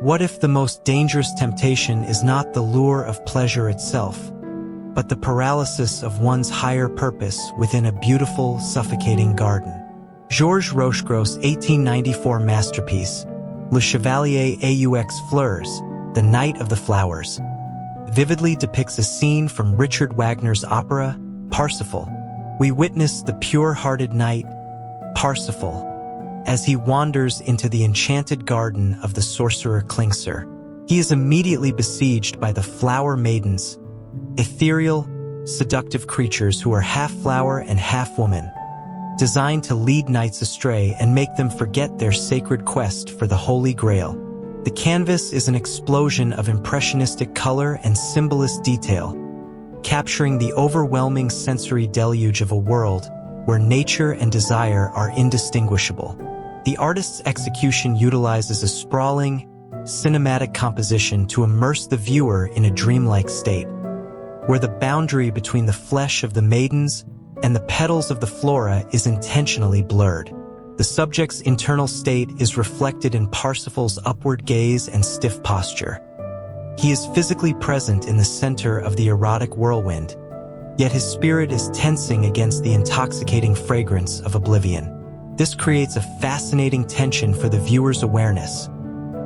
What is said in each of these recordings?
What if the most dangerous temptation is not the lure of pleasure itself, but the paralysis of one's higher purpose within a beautiful, suffocating garden? Georges Rochegrosse' 1894 masterpiece, Le Chevalier aux Fleurs, The Night of the Flowers, vividly depicts a scene from Richard Wagner's opera, Parsifal. We witness the pure-hearted knight, Parsifal, as he wanders into the enchanted garden of the sorcerer Klingsor. He is immediately besieged by the flower maidens, ethereal, seductive creatures who are half flower and half woman, designed to lead knights astray and make them forget their sacred quest for the Holy Grail. The canvas is an explosion of impressionistic color and symbolist detail, capturing the overwhelming sensory deluge of a world where nature and desire are indistinguishable. The artist's execution utilizes a sprawling, cinematic composition to immerse the viewer in a dreamlike state, where the boundary between the flesh of the maidens and the petals of the flora is intentionally blurred. The subject's internal state is reflected in Parsifal's upward gaze and stiff posture. He is physically present in the center of the erotic whirlwind, yet his spirit is tensing against the intoxicating fragrance of oblivion. This creates a fascinating tension for the viewer's awareness,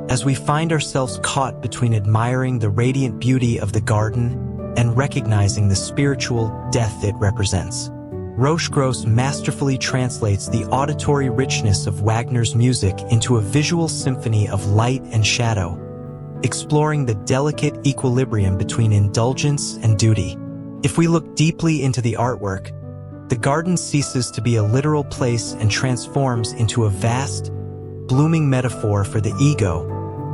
as we find ourselves caught between admiring the radiant beauty of the garden and recognizing the spiritual death it represents. Rochegrosse masterfully translates the auditory richness of Wagner's music into a visual symphony of light and shadow, exploring the delicate equilibrium between indulgence and duty. If we look deeply into the artwork, the garden ceases to be a literal place and transforms into a vast, blooming metaphor for the ego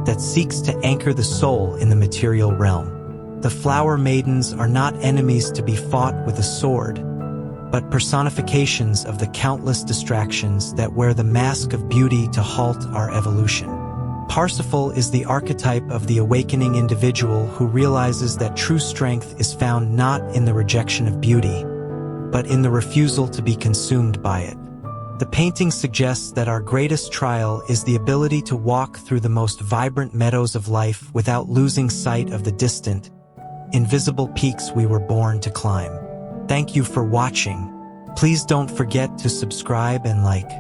that seeks to anchor the soul in the material realm. The flower maidens are not enemies to be fought with a sword, but personifications of the countless distractions that wear the mask of beauty to halt our evolution. Parsifal is the archetype of the awakening individual who realizes that true strength is found not in the rejection of beauty, but in the refusal to be consumed by it. The painting suggests that our greatest trial is the ability to walk through the most vibrant meadows of life without losing sight of the distant, invisible peaks we were born to climb. Thank you for watching. Please don't forget to subscribe and like.